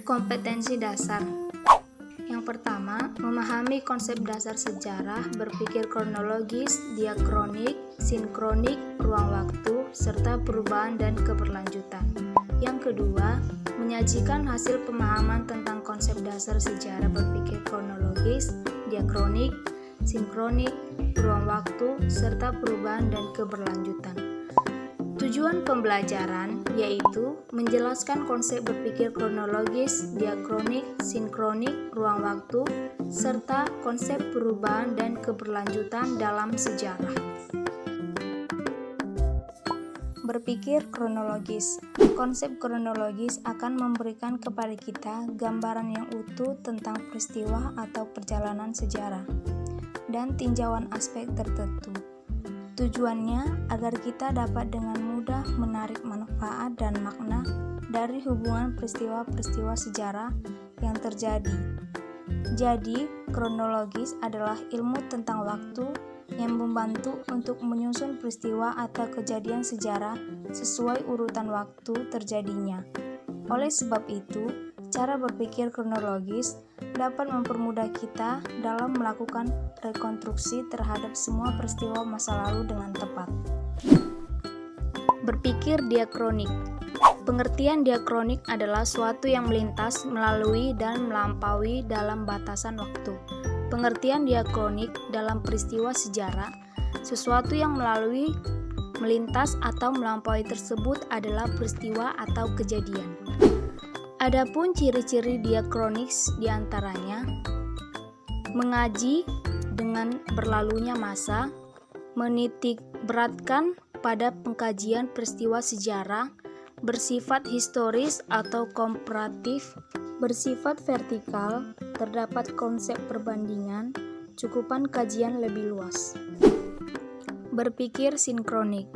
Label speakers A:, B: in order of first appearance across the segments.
A: Kompetensi dasar. Yang pertama, memahami konsep dasar sejarah, berpikir kronologis, diakronik, sinkronik, ruang waktu, serta perubahan dan keberlanjutan. Yang kedua, menyajikan hasil pemahaman tentang konsep dasar sejarah, berpikir kronologis, diakronik, sinkronik, ruang waktu, serta perubahan dan keberlanjutan. Tujuan pembelajaran yaitu menjelaskan konsep berpikir kronologis, diakronik, sinkronik, ruang waktu, serta konsep perubahan dan keberlanjutan dalam sejarah. Berpikir kronologis. Konsep kronologis akan memberikan kepada kita gambaran yang utuh tentang peristiwa atau perjalanan sejarah dan tinjauan aspek tertentu. Tujuannya agar kita dapat dengan mudah menarik manfaat dan makna dari hubungan peristiwa-peristiwa sejarah yang terjadi. Jadi, kronologis adalah ilmu tentang waktu yang membantu untuk menyusun peristiwa atau kejadian sejarah sesuai urutan waktu terjadinya. Oleh sebab itu, cara berpikir kronologis dapat mempermudah kita dalam melakukan rekonstruksi terhadap semua peristiwa masa lalu dengan tepat. Berpikir diakronik. Pengertian diakronik adalah suatu yang melintas, melalui, dan melampaui dalam batasan waktu. Pengertian diakronik dalam peristiwa sejarah, sesuatu yang melalui, melintas, atau melampaui tersebut adalah peristiwa atau kejadian. Adapun ciri-ciri diakronik diantaranya mengaji dengan berlalunya masa, menitik beratkan pada pengkajian peristiwa sejarah, bersifat historis atau komparatif, bersifat vertikal, terdapat konsep perbandingan, cakupan kajian lebih luas. Berpikir sinkronik.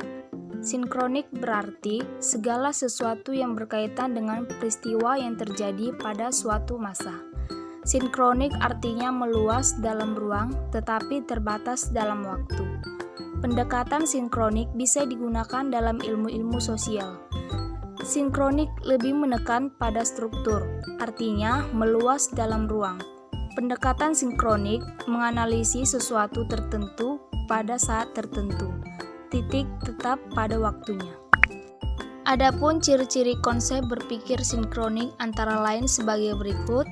A: Sinkronik berarti segala sesuatu yang berkaitan dengan peristiwa yang terjadi pada suatu masa. Sinkronik artinya meluas dalam ruang tetapi terbatas dalam waktu. Pendekatan sinkronik bisa digunakan dalam ilmu-ilmu sosial. Sinkronik lebih menekan pada struktur, artinya meluas dalam ruang. Pendekatan sinkronik menganalisis sesuatu tertentu pada saat tertentu. Titik tetap pada waktunya. Adapun ciri-ciri konsep berpikir sinkronik antara lain sebagai berikut.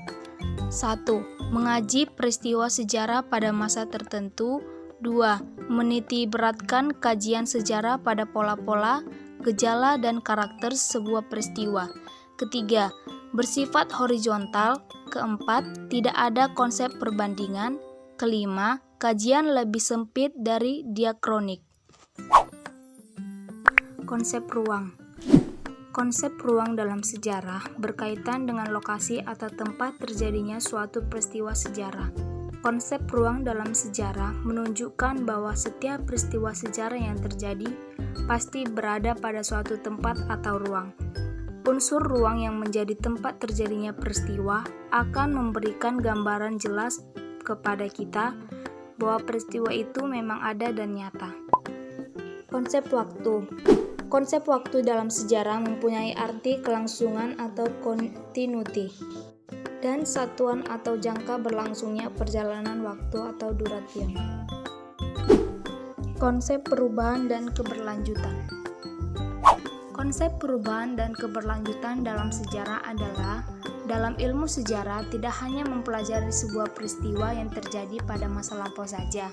A: 1. Mengaji peristiwa sejarah pada masa tertentu. 2. Meniti beratkan kajian sejarah pada pola-pola, gejala, dan karakter sebuah peristiwa. Ketiga, bersifat horizontal. Keempat, tidak ada konsep perbandingan. Kelima, kajian lebih sempit dari diakronik. Konsep ruang. Konsep ruang dalam sejarah berkaitan dengan lokasi atau tempat terjadinya suatu peristiwa sejarah. Konsep ruang dalam sejarah menunjukkan bahwa setiap peristiwa sejarah yang terjadi pasti berada pada suatu tempat atau ruang. Unsur ruang yang menjadi tempat terjadinya peristiwa akan memberikan gambaran jelas kepada kita bahwa peristiwa itu memang ada dan nyata. Konsep waktu. Konsep waktu dalam sejarah mempunyai arti kelangsungan atau continuity, dan satuan atau jangka berlangsungnya perjalanan waktu atau duration. Konsep perubahan dan keberlanjutan. Konsep perubahan dan keberlanjutan dalam sejarah adalah dalam ilmu sejarah tidak hanya mempelajari sebuah peristiwa yang terjadi pada masa lampau saja,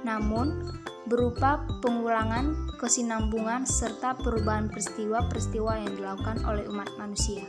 A: namun berupa pengulangan, kesinambungan, serta perubahan peristiwa-peristiwa yang dilakukan oleh umat manusia.